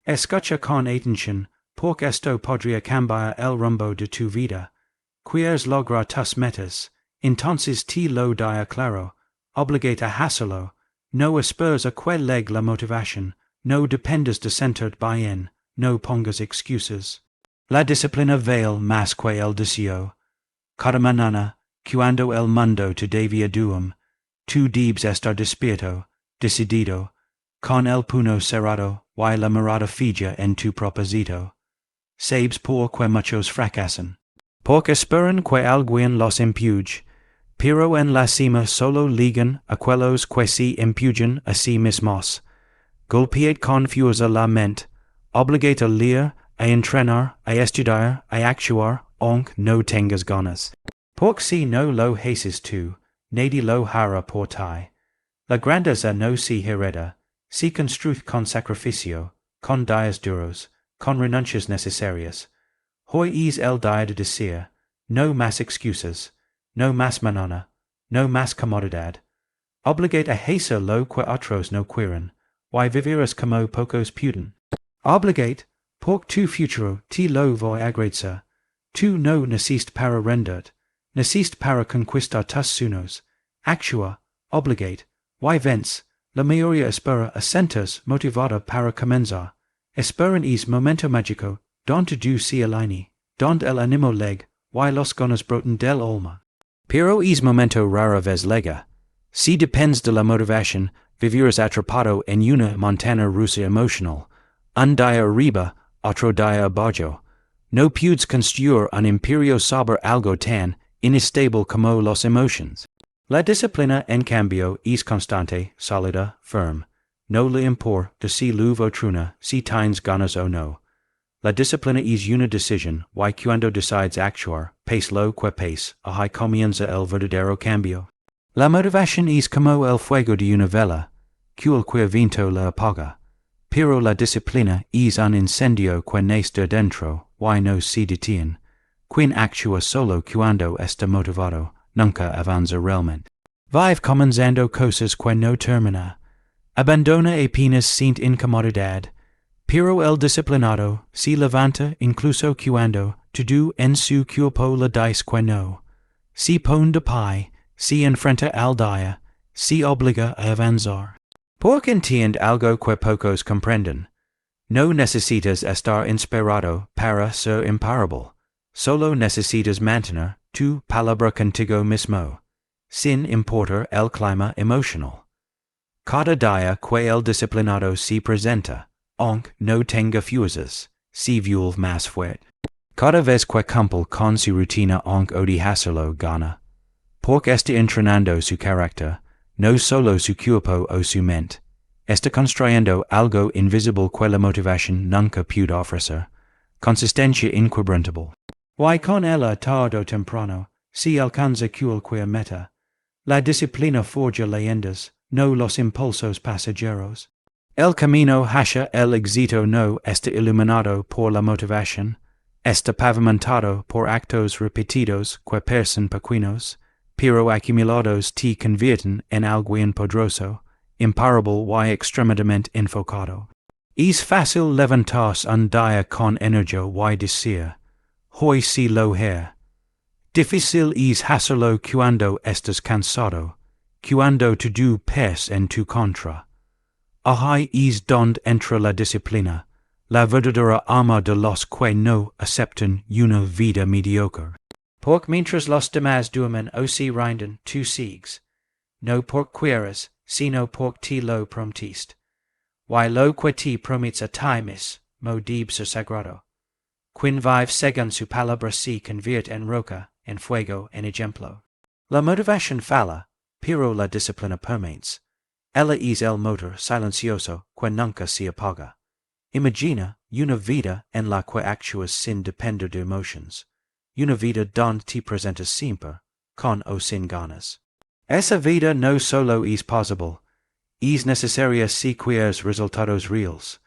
Escucha con atención, porque esto podría cambiar el rumbo de tu vida. Quieres lograr tus metas, entonces te lo dia claro, obligate a hacerlo, no esperes a que llegue la motivación, no dependas de sentir bien, no pongas excusas. La disciplina vale más que el deseo. Cada mañana, cuando el mundo te devia duum, tú debes estar despierto, decidido, con el puño cerrado y la mirada fija en tu propósito. Sabes por que muchos fracasan, porque esperan que alguien los empuje, pero en la cima solo llegan aquellos que se empujan a sí mismos. Golpead con fuerza la mente, obligate a leer, a entrenar, a estudiar, a actuar, aunque no tengas ganas. Porque si no lo haces tú, nadie lo hará por ti. La grandeza no se hereda, se construye con sacrificio, con días duros, con renuncias necesarias. Hoy es el día de decir, no más excusas, no más mañana, no más comodidad. Obligate a hacer lo que otros no quieren, y vivirás como pocos pueden. Obligate, porque tu futuro te lo voy a agradecer. Tú no naciste para renderte, naciste para conquistar tus sueños. Actúa, obligate, y vence. La mayoría espera a sentirse motivada para comenzar. Esperan es momento mágico, donde du se alinee, donde el ánimo leg, y los ganas broten del alma. Pero es momento rara vez lega. Si depends de la motivación, vivirás atrapado en una montaña rusa emocional. Un día arriba, otro día abajo. No puedes construir un imperio sobre algo tan inestable como las emociones. La disciplina, en cambio, es constante, sólida, firme. No le importa si luvo truna, si tienes ganas o no. La disciplina es una decisión, y cuando decides actuar, pace lo que pace, ahí comienza el verdadero cambio. La motivación es como el fuego de una vela, cualquier viento la apaga. Pero la disciplina es un incendio que nace de dentro, y no se detiene. Quien actúa solo cuando está motivado, nunca avanza realmente. Vive comenzando cosas que no termina. Abandona apenas sin incomodidad. Pero el disciplinado se levanta incluso cuando todo en su cuerpo le dice que no. Se pone de pie, se enfrenta al día, se obliga a avanzar. Porque entiende algo que pocos comprenden. No necesitas estar inspirado para ser imparable. Solo necesitas mantener tu palabra contigo mismo, sin importar el clima emocional. Cada día que el disciplinado se presenta, aunque no tenga fuerzas, se vuelve más fuerte. Cada vez que cumple con su rutina aunque odie hacerlo gana. Porque está entrenando su carácter, no solo su cuerpo o su mente. Está construyendo algo invisible que la motivación nunca puede ofrecer. Consistencia inquebrantable. Y con ella tarde o temprano, se alcanza cualquier meta. La disciplina forja leyendas, no los impulsos pasajeros. El camino hacia el éxito no está iluminado por la motivación, está pavimentado por actos repetidos que parecen pequeños, pero acumulados te convierten en alguien poderoso, imparable y extremadamente enfocado. Es fácil levantarse un día con energía y decir, hoy sí lo haré. Difícil es hacerlo cuando estás cansado, cuando todo pesa en tu contra. Ahí es donde entra la disciplina, la verdadera arma de los que no aceptan una vida mediocre. Porque mientras los demás duermen o se rinden, tú sigues, no porque quieras, sino porque te lo prometiste. Y lo que te prometes a ti mismo debe ser sagrado. Quien vive según su palabra se convierte en roca, en fuego, en ejemplo. La motivación falla, pero la disciplina permanece. Ella es el motor silencioso que nunca se apaga. Imagina una vida en la que actúas sin depender de emociones. Una vida donde te presentas siempre, con o sin ganas. Esa vida no solo es posible, es necesaria si quieres resultados reales.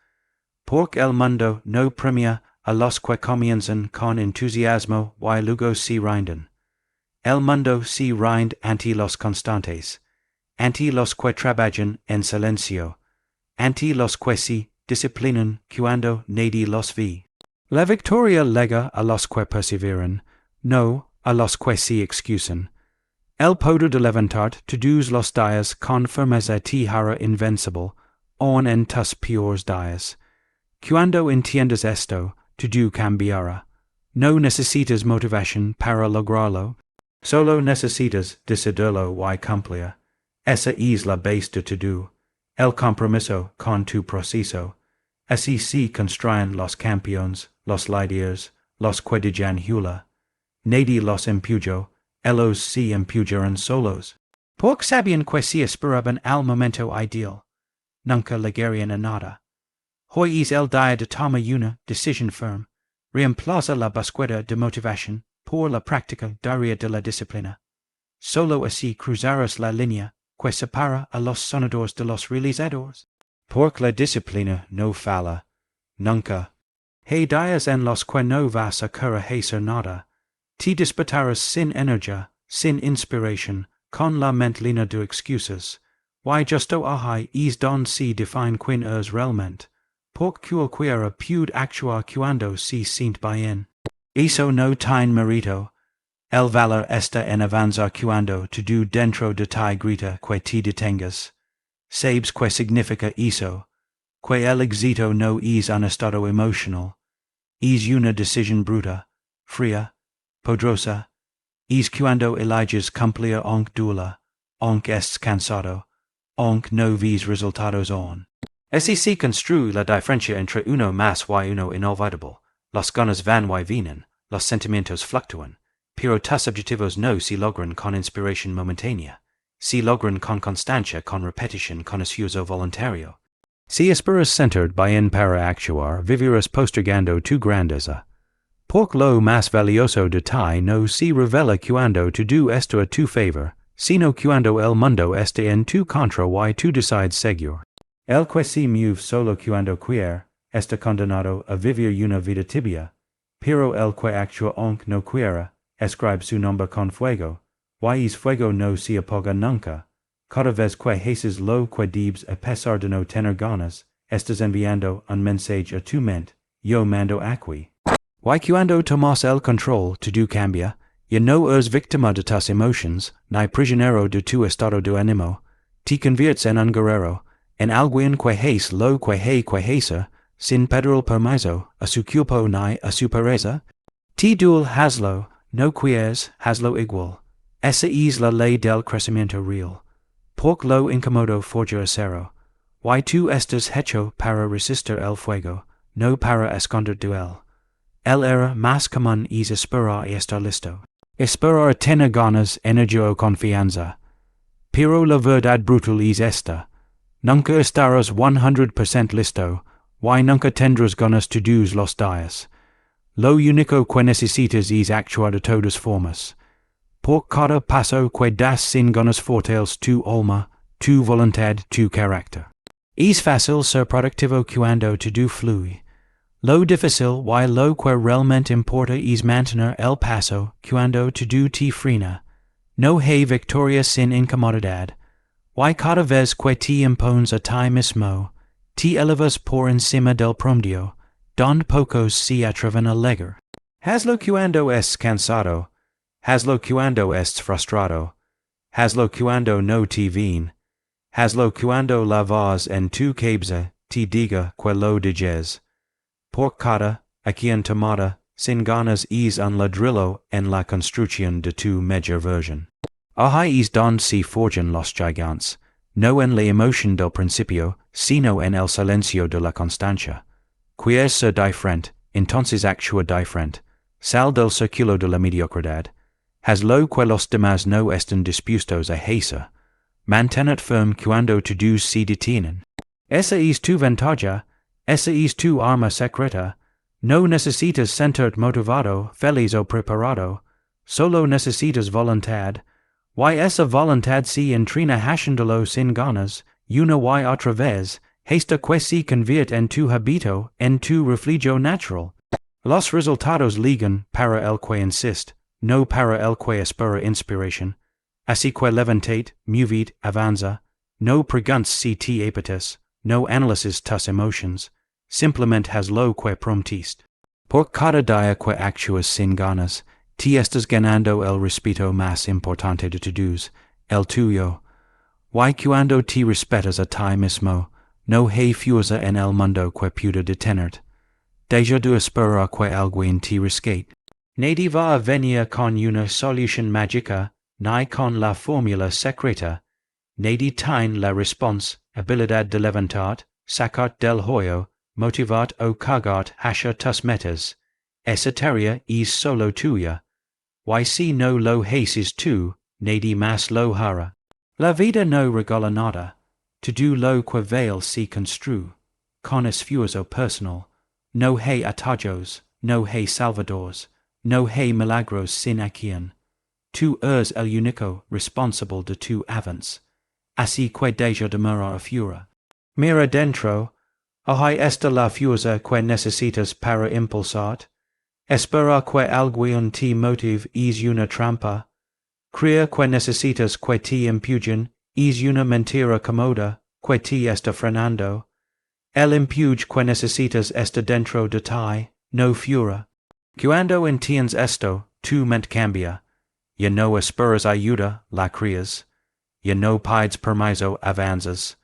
Porque el mundo no premia a los que comienzan con entusiasmo y luego se rinden. El mundo se rinde ante los constantes, ante los que trabajan en silencio, ante los que se disciplinum, cuando nadi los vi. La victoria lega a los que perseveran, no a los que se excusan. El poder de levantar todos los días con firmeza te hará invencible, aun en tus peores días. Cuando entiendas esto, todo cambiará. No necesitas motivación para lograrlo, solo necesitas decidirlo y cumplir. Esa es la base de todo. El compromiso con tu proceso. Así se construyen los campeones, los líderes, los que digan hula. Nadie los empujó, ellos se empujaron solos. Porque sabían que se esperaban al momento ideal. Nunca llegarían a nada. Hoy es el día de tomar una decisión firme. Reemplaza la búsqueda de motivación por la práctica diaria de la disciplina. Solo así cruzarás la línea que separa a los soñadores de los realizadores. Porque la disciplina no falla. Nunca. Hay días en los que no vas a querer hacer nada. Te despertarás sin energía, sin inspiración, con la mente llena de excusas. Y justo ahí es donde se define quién es realmente. Porque cualquiera puede actuar cuando se siente bien. Eso no tiene mérito. El valor está en avanzar cuando todo dentro de ti grita que te detengas. ¿Sabes qué significa eso? Que el éxito no es un estado emocional. Es una decisión bruta, fría, poderosa. Es cuando eliges cumplir aunque duela, aunque estés cansado, aunque no ves resultados aún. Así se construye la diferencia entre uno más y uno inolvidable. Las ganas van y vienen, los sentimientos fluctúan, pero tus objetivos no se logran con inspiración momentánea. Se logran con constancia, con repetición, con esfuerzo voluntario. Si esperas centered bien para actuar, vivirás postergando tu grandeza. Porque lo más valioso de ti no se revela cuando todo esto a tu favor, sino cuando el mundo está en tu contra y tú decides seguir. El que se mueve solo cuando quiere, está condenado a vivir una vida tibia, pero el que actúa aunque no quiera, escribe su nombre con fuego, y es fuego no se apaga nunca. Cada vez que haces lo que debes a pesar de no tener ganas, estás enviando un mensaje a tu mente, yo mando aquí. Y cuando tomas el control, todo cambia, ya no eres víctima de tus emociones, ni prisionero de tu estado de ánimo, te conviertes en un guerrero, en alguien que hace lo que hay que hacer, sin pedir permiso a su culpa ni a su pereza. Te duel hazlo, no quieres, hazlo igual. Esa es la ley del crecimiento real. Porque lo incómodo forja acero. Y tú estás hecho para resistir el fuego, no para esconder de él. El error más común es esperar y estar listo. Esperar tener ganas, energía o confianza. Pero la verdad brutal es esta. Nunca estarás 100% listo, y nunca tendrás ganas todos los días. Lo único que necesitas es actuar de todas formas. Por cada paso que das sin ganas fortales tu alma, tu voluntad, tu carácter. Es fácil ser productivo cuando todo fluye. Lo difícil y lo que realmente importa es mantener el paso cuando todo te frena. No hay victoria sin incomodidad. Y cada vez que te impones a ti mismo, te elevas por encima del promedio, donde pocos se atreven a llegar. Hazlo cuando estés cansado. Hazlo cuando estés frustrado. Hazlo cuando no te ven. Hazlo cuando la voz en tu cabeza te diga que lo digas. Por cada, a quien tomada, sin ganas es un ladrillo en la construcción de tu mejor versión. Ahí es donde se forjan los gigantes, no en la emoción del principio, sino en el silencio de la constancia. Quieres ser diferente, entonces actúa diferente. Sal del círculo de la mediocridad. Haz lo que los demás no están dispuestos a hacer. Manténete firme cuando todos se detienen. Esa es tu ventaja, esa es tu arma secreta. No necesitas sentirte motivado, feliz o preparado. Solo necesitas voluntad. Y esa voluntad se entrena haciéndolo sin ganas, una y otra vez, hasta que se convierte en tu hábito, en tu refugio natural. Los resultados llegan para el que insiste, no para el que espera inspiración. Así que levantate, movete, avanza. No preguntes si te apetes, no analices tus emociones. simplement has lo que prometiste. Por cada día que actúas sin ganas, te estás ganando el respeto más importante de todos, el tuyo. Y cuando te respetas a ti mismo, no hay fuerza en el mundo que pueda detenerte. Deja de esperar que alguien te rescate. Nadie va a venir con una solución mágica, ni con la fórmula secreta. Nadie tiene la responsabilidad de levantarte, sacarte del hoyo, motivarte o cagarte hacia tus metas. Esa tarea es solo tuya. Y si no lo haces tú, nadie más lo hará. La vida no regala nada. Todo lo que vale se construye, con esfuerzo personal. No hay atajos, no hay salvadores, no hay milagros sin acción. Tú eres el único responsable de tu avance. Así que deja de mirar afuera. Mira dentro. Ahí está la fuerza que necesitas para impulsarte. Esperar que alguien te motive es una trampa. Creer que necesitas que te empujen es una mentira cómoda que te está frenando. El empuje que necesitas está dentro de ti, no fuera. Cuando entiendes esto, tu mente cambia. Ya no esperas ayuda, la creas. Ya no pides permiso, avanzas.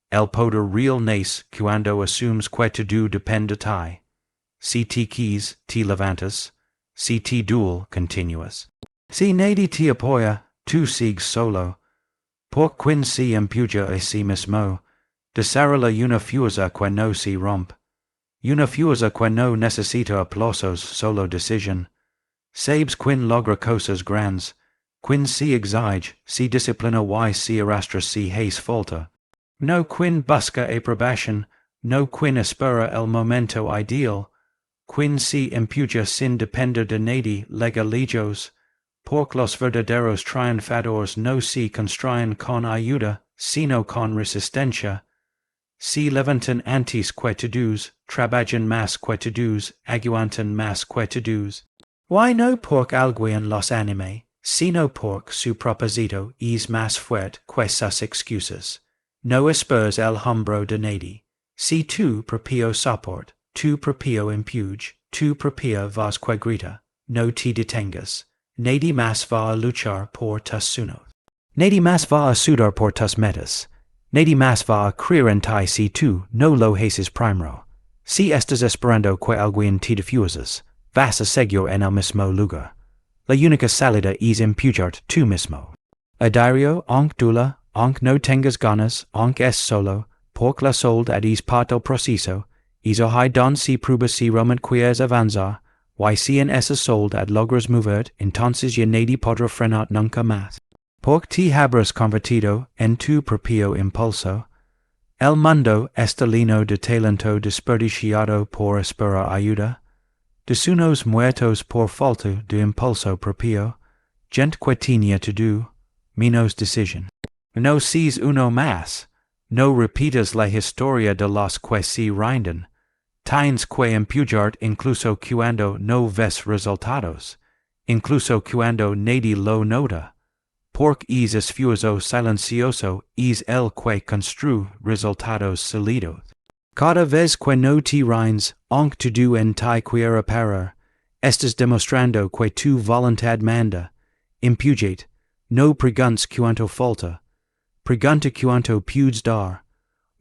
El poder real nace cuando asumes que todo depende de ti. Si te quis, te levantas. Si te duele, continúas. Si nadie te apoya, tú sigues solo. Por quien se empuja a sí mismo, desarrolla una fuerza que no se rompe. Una fuerza que no necesita aplausos, solo decisión. Sabes quien logra cosas grandes, quien se exige, se disciplina y se arrastra si hace falta. No quien busca aprobación, no quien espera el momento ideal, quien se empuja sin depender de nadie legalillos, porque los verdaderos triunfadores no se construyen con ayuda, sino con resistencia. Se levantan antes que todos, trabajan más que todos, aguantan más que todos. Y no porque alguien los anime, sino porque su propósito es más fuerte que sus excusas. No esperes el hombro de nadie. Si tu propio soporte, tu propio empuje, tu propia voz que grita, no te detengas. Nadie más va a luchar por tus sueños. Nadie más va a sudar por tus metas. Nadie más va a creer en ti si tú no lo haces primero. Si estás esperando que alguien te defuerzas, vas a seguir en el mismo lugar. La única salida es empujarte tú mismo. A diario, aunque dula, aunque no tengas ganas, aunque es solo, porque la soledad es parte del proceso, es ahí donde se prueba si realmente quieres avanzar, y si en esa soledad logras moverte, entonces ya nadie podrá frenar nunca más. Porque te habrás convertido en tu propio impulso. El mundo está lleno de talento desperdiciado por esperar ayuda, de unos muertos por falta de impulso propio, gente que tenía todo, menos decisión. No seas uno más, no repitas la historia de los que se rinden. Tienes que empujarte incluso cuando no ves resultados, incluso cuando nadie lo nota. Porque es esfuerzo silencioso es el que construye resultados sólidos. Cada vez que no te rindes, aunque todo en ti quiera parar, estás demostrando que tu voluntad manda. Empujate, no preguntes cuánto falta. Pregunta cuánto puedes dar.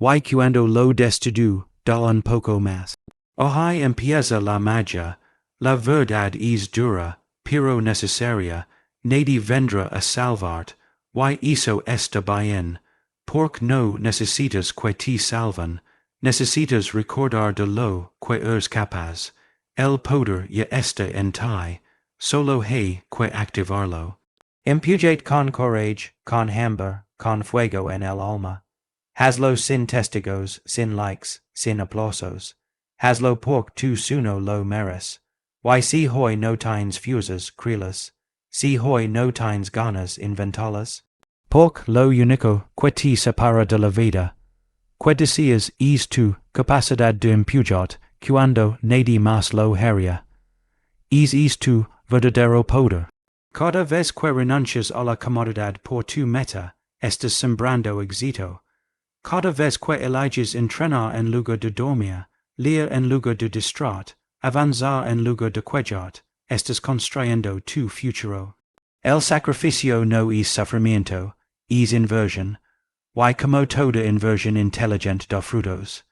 Y cuando lo des todo, da un poco más. Ahí empieza la magia. La verdad es dura, pero necesaria. Nadie vendrá a salvarte, y eso está bien, porque no necesitas que te salven, necesitas recordar de lo que eres capaz. El poder ya está en ti, solo hay que activarlo. Empujate con courage, con hambre, con fuego en el alma. Hazlo sin testigos, sin likes, sin aplausos. Hazlo porque tú solo lo mereces. Y si hoy no tienes fuerzas, créelas. Si hoy no tienes ganas, invéntalas. Porque lo único que te separa de la vida, que deseas es tu capacidad de empujarte cuando nadie más lo haría. Es tu verdadero poder. Cada vez que renuncias a la comodidad por tu meta, estás sembrando éxito. Cada vez que eliges entrenar en lugar de dormir, leer en lugar de distrat, avanzar en lugar de quejart, estás construyendo tu futuro. El sacrificio no es sufrimiento, es inversión. Y como toda inversión inteligente da frutos.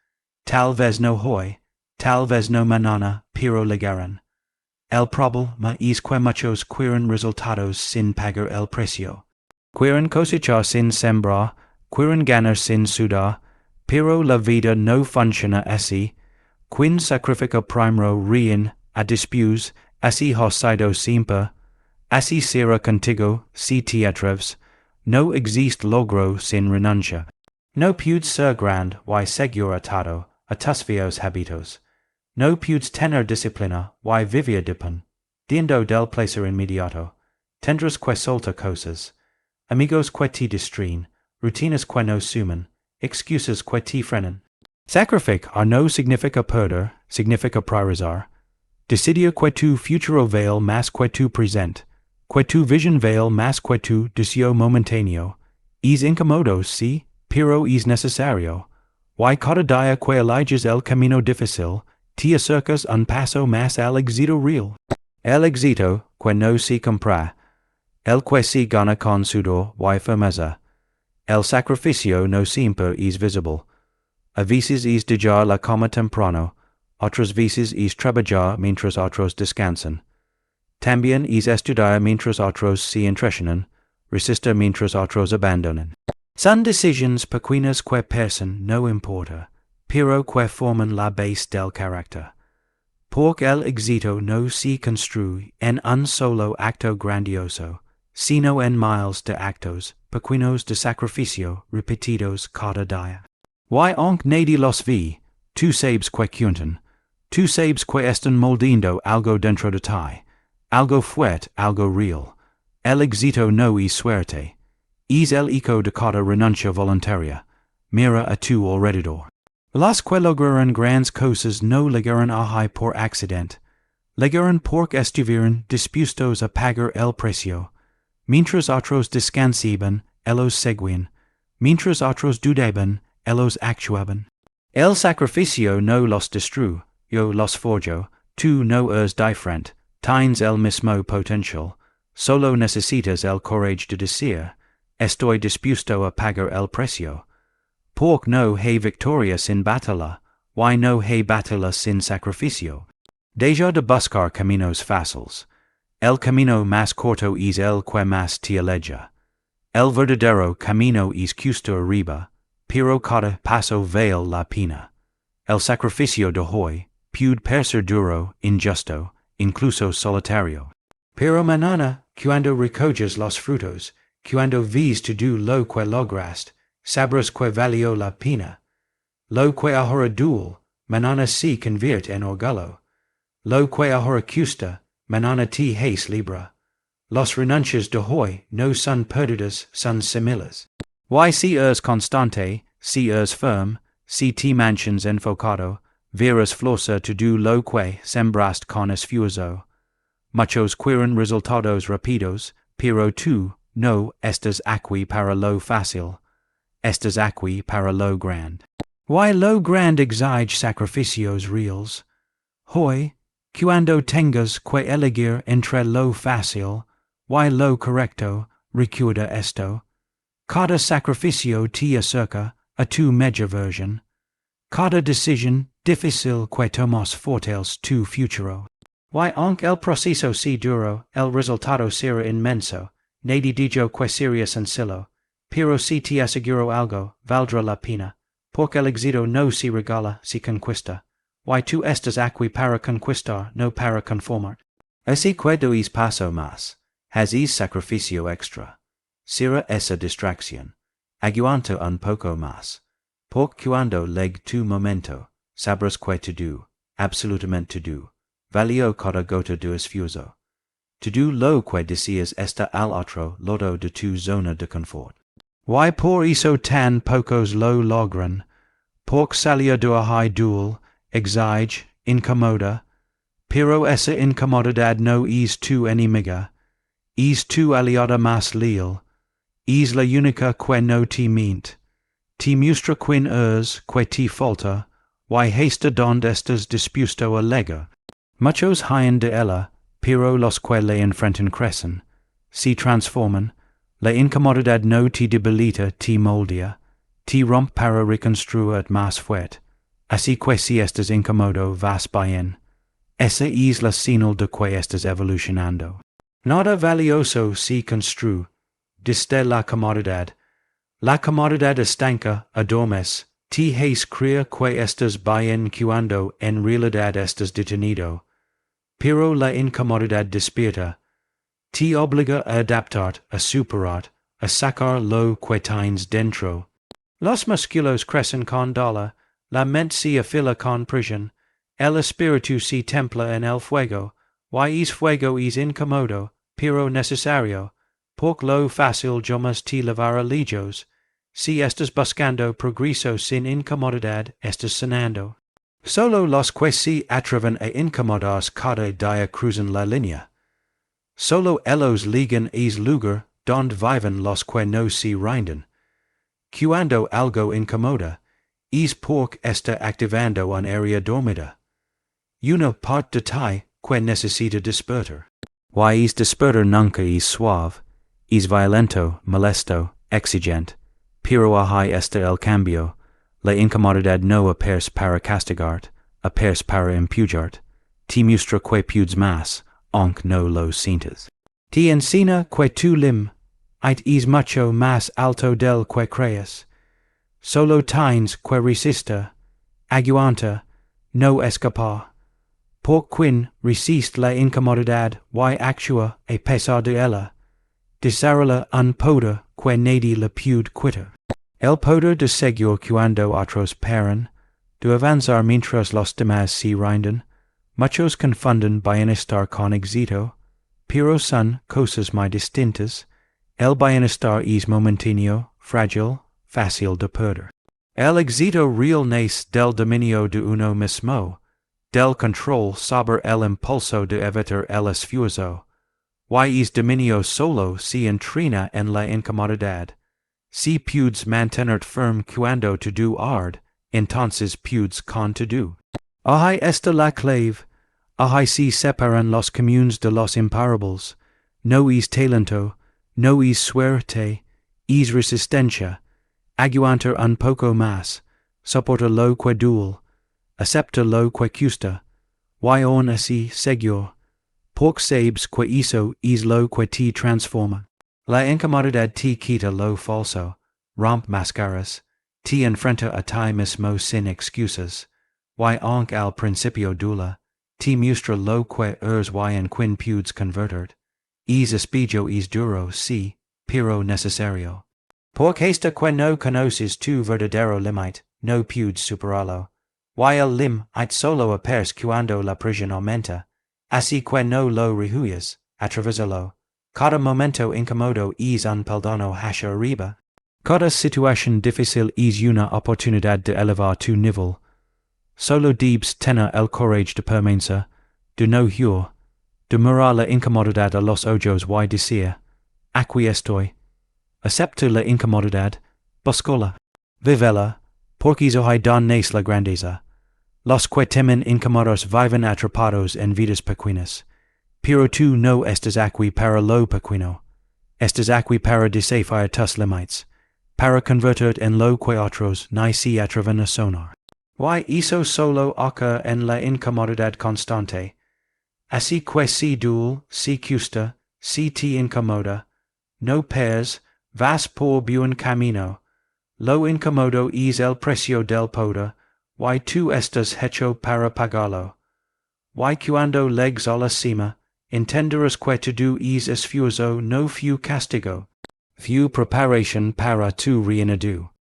Tal vez no hoy, tal vez no mañana, pero llegarán. El problema es que muchos quieren resultados sin pagar el precio. Quieren cosechar sin sembrar, quieren ganar sin sudar, pero la vida no funciona así. Quien sacrifica primero rien a después, así ha sido siempre. Así será contigo, si te atreves. No existe logro sin renuncia. No puedes ser grande y seguro atado a tus viejos hábitos. No puedes tener disciplina y vivir depend. Diendo del placer inmediato. Tendrás que soltar cosas. Amigos que te distraen. Rutinas que no suman. Excusas que te frenan. Sacrificar no significa perder, significa priorizar. Decidir que tu futuro vale más que tu presente. Que tu vision vale más que tu deseo momentáneo. Es incómodo, sí, pero es necesario. Y cada día que eliges el camino difícil, te acercas un paso más al éxito real. El éxito que no se compra. El que se gana con sudor y firmeza. El sacrificio no siempre es visible. A veces es dejar la cama temprano, otras veces es trabajar mientras otros descansan. También es estudiar mientras otros se entretienen, resistir mientras otros abandonan. Son decisiones pequeñas que parecen no importa, pero que forman la base del carácter. Porque el éxito no se construye en un solo acto grandioso, sino en miles de actos pequeños de sacrificio repetidos cada día. Y aunque nadie los ve, tú sabes que cuentan, tú sabes que están moldeando algo dentro de ti. Algo fuerte, algo real. El éxito no es suerte. Es el eco de cada renuncia voluntaria. Mira a tu alrededor. Los que lograron grandes cosas no llegaron ahí por accidente. Llegaron porque estuvieron dispuestos a pagar el precio. Mientras otros descansaban, ellos seguían. Mientras otros dudaban, ellos actuaban. El sacrificio no los destruyó, yo los forjó. Tú no eres diferente. Tienes el mismo potencial, solo necesitas el courage de decir, estoy dispuesto a pagar el precio. Porque no hay victoria sin batalla, y no hay batalla sin sacrificio. Deja de buscar caminos fáciles. El camino más corto es el que más te aleja. El verdadero camino es cuesta arriba, pero cada paso vale la pena. El sacrificio de hoy puede ser duro, injusto, incluso solitario. Pero mañana, cuando recoges los frutos, cuando ves todo lo que lograste, sabrás que valió la pena. Lo que ahora duele, mañana se convierte en orgullo. Lo que ahora cuesta, mañana te hace libre. Los renuncias de hoy no son pérdidas, son similares. Y si eres constante, si eres firme, si te mantienes enfocado, verás florecer todo lo que sembraste con esfuerzo. Muchos quieren resultados rápidos, pero tú no estás aquí para lo fácil. Estás aquí para lo grande. Y lo grande exige sacrificios reales. Hoy, cuando tengas que elegir entre lo fácil y lo correcto, recuerda esto. Cada sacrificio te acerca a tu mejor versión. Cada decisión difícil que tomas fortalece tu futuro. Y aunque el proceso sea duro, el resultado será inmenso. Nadie dijo que sería sencillo, pero si te aseguro algo, valdrá la pena, porque el éxito no se regala, se conquista. Y tú estás aquí para conquistar, no para conformar. Así que dois paso más, haces sacrificio extra. Será esa distracción. Aguanta un poco más. Porque cuando llegue tu momento, sabrás que todo, absolutamente todo, valió cada gota de esfuerzo. Todo lo que deseas está al otro lado de tu zona de confort. Y por eso tan pocos lo logran, porque salir de ahí duele, exige, incomoda, pero esa incomodidad no es tu enemiga, es tu aliada más leal, es la única que no te miente, te muestra quién es que te falta, y haste donde estás dispuesto a llegar. Muchos hayan de ella, pero los que le enfrentan crecen, si transforman, la incomodidad no te debilita, te moldea, te rompe para reconstruir más fuerte, así que si estás incómodo vas bien. Esa es la señal de que estás evolucionando. Nada valioso se construye desde la comodidad. La comodidad estanca, adormes, te hace creer que estás bien cuando en realidad estás detenido. Pero la incomodidad despierta. Te obliga a adaptarte, a superar, a sacar lo que tienes dentro. Los músculos crecen con dolor, la mente se afila con presión, el espíritu se templa en el fuego, y es fuego es incómodo, pero necesario, porque lo fácil llamas te llevará lejos. Si estás buscando progreso sin incomodidad, estás sanando. Solo los que se atreven a incomodarse cada día cruzan la línea. Solo ellos ligan es lugar donde viven los que no se rinden. Cuando algo incomoda, es porque está activando un área dormida. Una parte de ti que necesita despertar. Y es despertar nunca es suave, es violento, molesto, exigente, pero ahí está el cambio. La incomodidad no aparece para castigarte, aparece para empujarte. Te muestra que puedes más, aunque no lo sientas. Te enseña que tu es mucho más alto del que crees. Solo tienes que resistir, aguanta, no escapar. Por quien resiste la incomodidad y actúa a pesar de ella, desarrolla un poder que nadie le puede quitar. El poder de seguir cuando otros paran, de avanzar mientras los demás se rinden. Muchos confunden bienestar con éxito, pero son cosas muy distintas. El bienestar es momentáneo, frágil, fácil de perder. El éxito real nace del dominio de uno mismo, del control sobre el impulso de evitar el esfuerzo. Y es dominio solo se entrena en la incomodidad. Si puedes mantenerte firme cuando todo arde, entonces puedes con todo. Ahí está la clave. Ahí se separan los caminos de los imparables. No es talento, no es suerte, es resistencia. Aguantar un poco más, soporta lo que duele, acepta lo que cuesta, y aún así seguir, porque sabes que eso es lo que te transforma. La incomodidad te quita lo falso, rompe máscaras, te enfrenta a ti mismo sin excusas, y aunque al principio dula, te muestra lo que eres y en quien puedes convertir. Es espejo es duro, sí, pero necesario. Porque hasta que no conoces tu verdadero límite, no puedes superarlo. Y el límite solo aparece cuando la presión aumenta, así que no lo rehuyas, atravesalo. Cada momento incómodo es un peldaño hacia arriba. Cada situación difícil es una oportunidad de elevar tu nivel. Solo debes tener el courage de permanecer, de no huir, de mirar la incomodidad a los ojos y decir, aquí estoy. Acepto la incomodidad, búscala, vívela, porque es ahí donde nace la grandeza. Los que temen incomodarse viven atrapados en vidas pequeñas, pero tú no estás aquí para lo pequeño, estás aquí para desafiar tus límites, para convertirte en lo que otros ni se atreven a sonar. Y eso solo ocurre en la incomodidad constante. Así que si duele, si cuesta, si te incomoda, no pierdas, vas por buen camino. Lo incómodo es el precio del poder, y tú estás hecho para pagarlo. Y cuando llegues a la cima, entenderás que todo es esfuerzo, no fue castigo. Fue preparación para tu reinado.